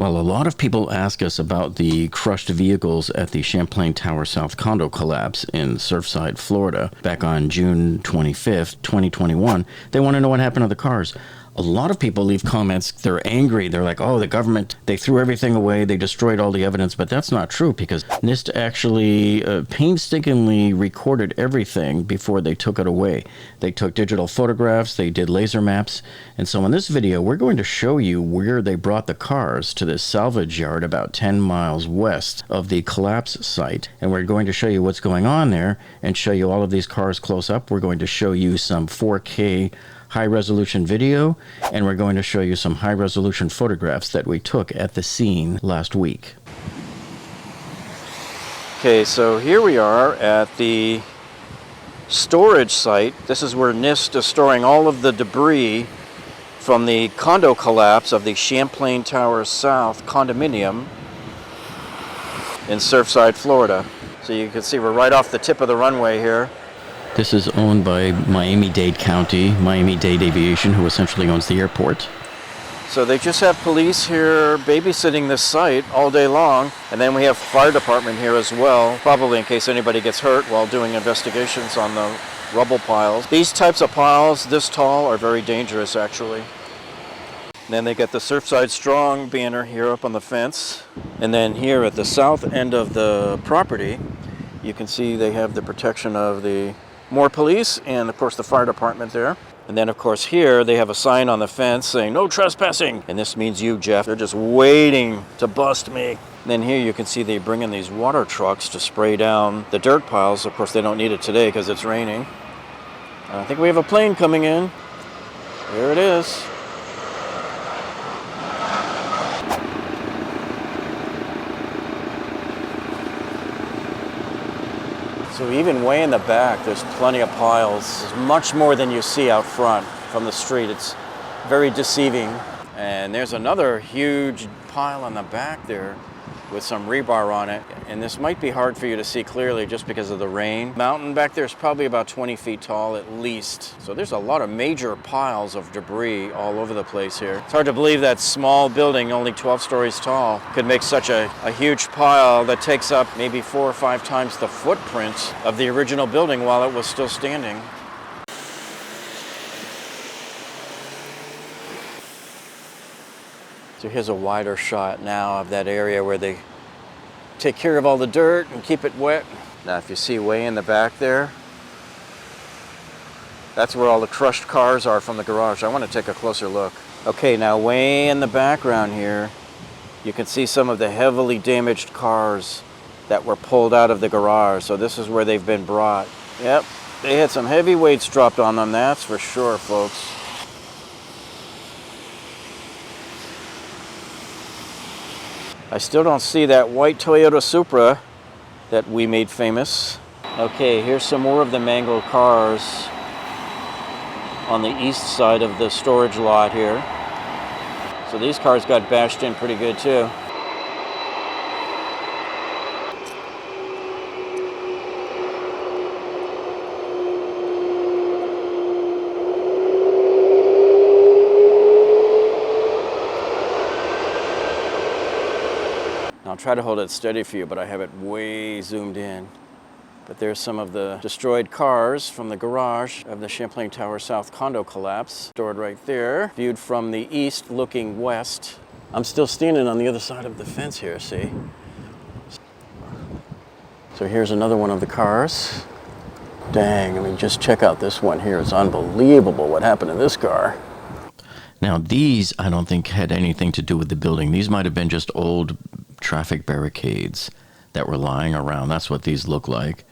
Well, a lot of people ask us about the crushed vehicles at the Champlain Towers South condo collapse in Surfside, Florida, back on June 25th, 2021. They want to know what happened to the cars. A lot of people leave comments, they're angry, they're like, oh, the government, they threw everything away, they destroyed all the evidence, but that's not true because NIST actually painstakingly recorded everything before they took it away. They took digital photographs, they did laser maps, and so in this video, we're going to show you where they brought the cars to this salvage yard about 10 miles west of the collapse site, and we're going to show you what's going on there and show you all of these cars close up. We're going to show you some 4K high-resolution video, and we're going to show you some high-resolution photographs that we took at the scene last week. Okay, so here we are at the storage site. This is where NIST is storing all of the debris from the condo collapse of the Champlain Towers South condominium in Surfside, Florida. So you can see we're right off the tip of the runway here. This is owned by Miami-Dade County, Miami-Dade Aviation, who essentially owns the airport. So they just have police here babysitting this site all day long, and then we have fire department here as well, probably in case anybody gets hurt while doing investigations on the rubble piles. These types of piles this tall are very dangerous, actually. And then they got the Surfside Strong banner here up on the fence. And then here at the south end of the property, you can see they have the protection of the more police and of course the fire department there. And then of course here they have a sign on the fence saying no trespassing, and this means you, Jeff. They're just waiting to bust me. And then here you can see they bring in these water trucks to spray down the dirt piles. Of course they don't need it today because it's raining. I think we have a plane coming in. There it is. So even way in the back, there's plenty of piles. There's much more than you see out front from the street. It's very deceiving. And there's another huge pile on the back there with some rebar on it. And this might be hard for you to see clearly just because of the rain. Mountain back there is probably about 20 feet tall at least. So there's a lot of major piles of debris all over the place here. It's hard to believe that small building, only 12 stories tall, could make such a huge pile that takes up maybe 4 or 5 times the footprint of the original building while it was still standing. So here's a wider shot now of that area where they take care of all the dirt and keep it wet. Now if you see way in the back there, that's where all the crushed cars are from the garage. I want to take a closer look. Okay, now way in the background here, you can see some of the heavily damaged cars that were pulled out of the garage. So this is where they've been brought. Yep, they had some heavy weights dropped on them, that's for sure, folks. I still don't see that white Toyota Supra that we made famous. Okay, here's some more of the mangled cars on the east side of the storage lot here. So these cars got bashed in pretty good too. I'll try to hold it steady for you, but I have it way zoomed in. But there's some of the destroyed cars from the garage of the Champlain Towers South condo collapse, stored right there, viewed from the east looking west. I'm still standing on the other side of the fence here, see? So here's another one of the cars. Dang, I mean, just check out this one here. It's unbelievable what happened to this car. Now these, I don't think had anything to do with the building. These might have been just old traffic barricades that were lying around. That's what these look like.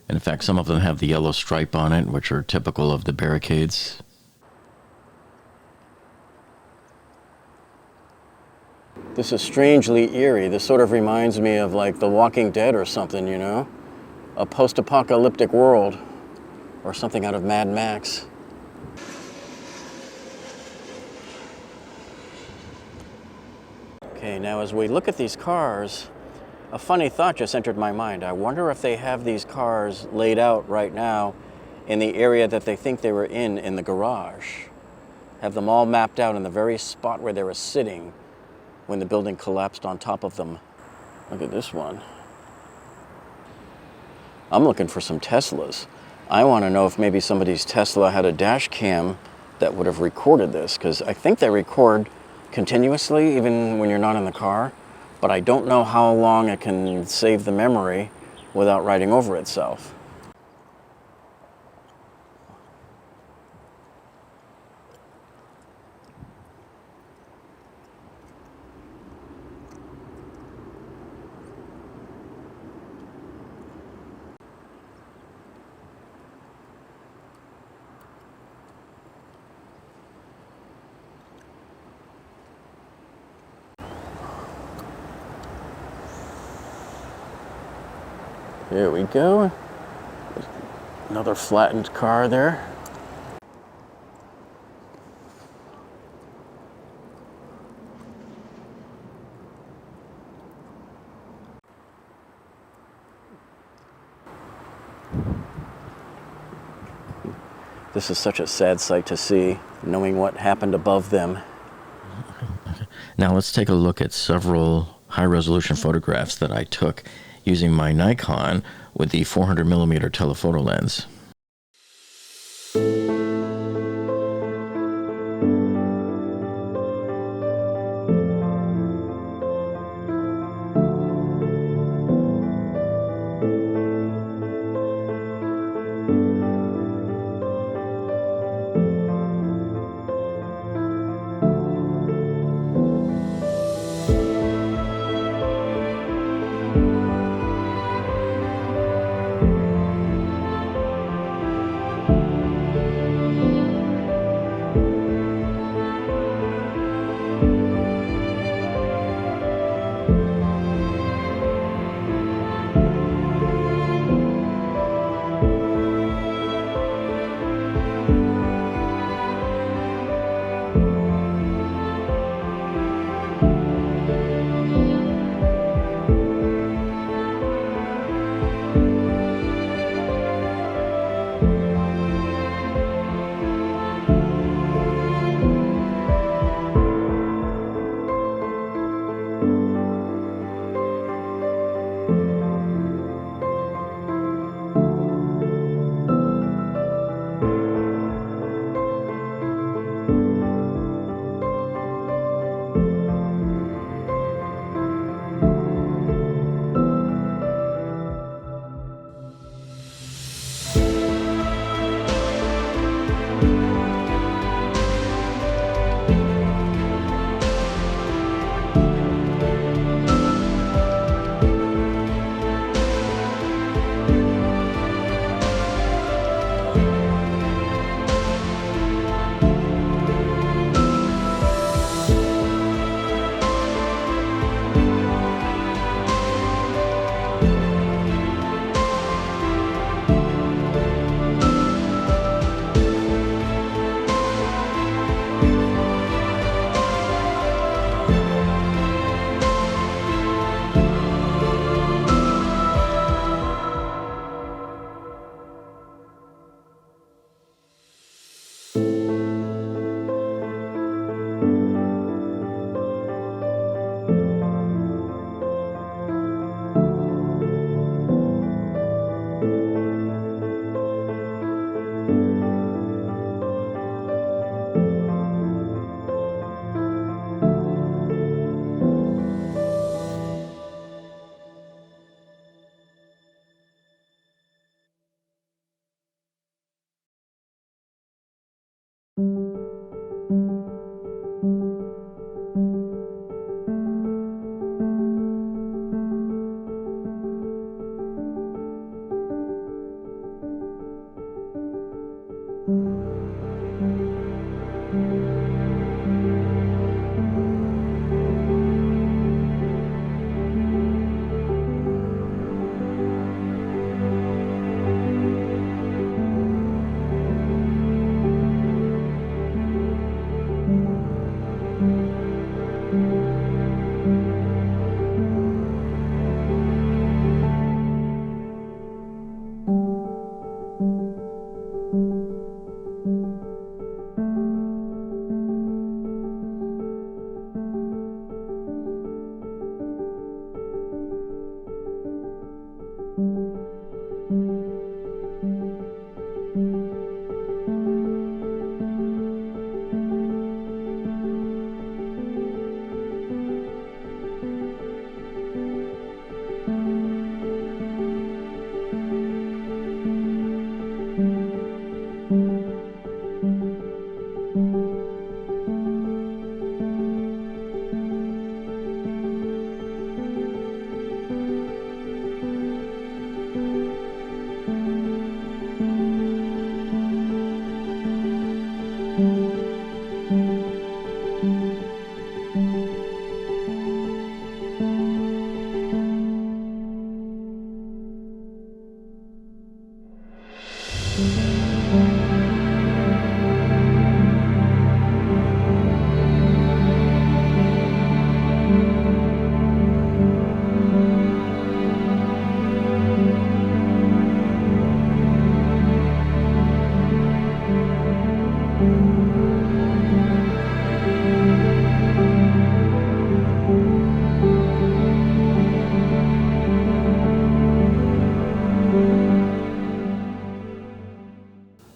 And in fact, some of them have the yellow stripe on it, which are typical of the barricades. This is strangely eerie. This sort of reminds me of like The Walking Dead or something, you know? A post-apocalyptic world or something out of Mad Max. Okay, now as we look at these cars, a funny thought just entered my mind. I wonder if they have these cars laid out right now in the area that they think they were in the garage. Have them all mapped out in the very spot where they were sitting when the building collapsed on top of them. Look at this one. I'm looking for some Teslas. I want to know if maybe somebody's Tesla had a dash cam that would have recorded this, because I think they record continuously even when you're not in the car, but I don't know how long it can save the memory without writing over itself. Here we go. Another flattened car there. This is such a sad sight to see, knowing what happened above them. Now let's take a look at several high-resolution photographs that I took using my Nikon with the 400mm telephoto lens.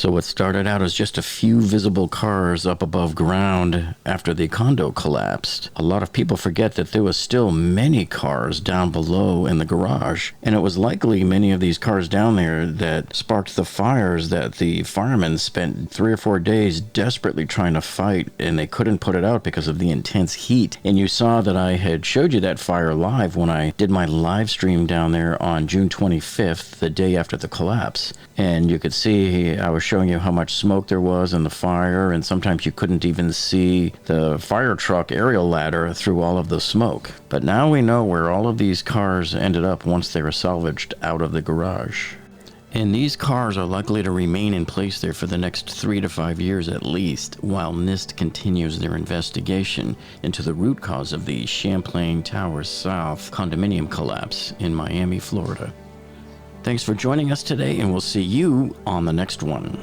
So what started out as just a few visible cars up above ground after the condo collapsed, a lot of people forget that there was still many cars down below in the garage. And it was likely many of these cars down there that sparked the fires that the firemen spent 3 or 4 days desperately trying to fight, and they couldn't put it out because of the intense heat. And you saw that I had showed you that fire live when I did my live stream down there on June 25th, the day after the collapse. And you could see I was showing you how much smoke there was in the fire, and sometimes you couldn't even see the fire truck aerial ladder through all of the smoke. But now we know where all of these cars ended up once they were salvaged out of the garage. And these cars are likely to remain in place there for the next 3 to 5 years at least, while NIST continues their investigation into the root cause of the Champlain Towers South condominium collapse in Miami, Florida. Thanks for joining us today, and we'll see you on the next one.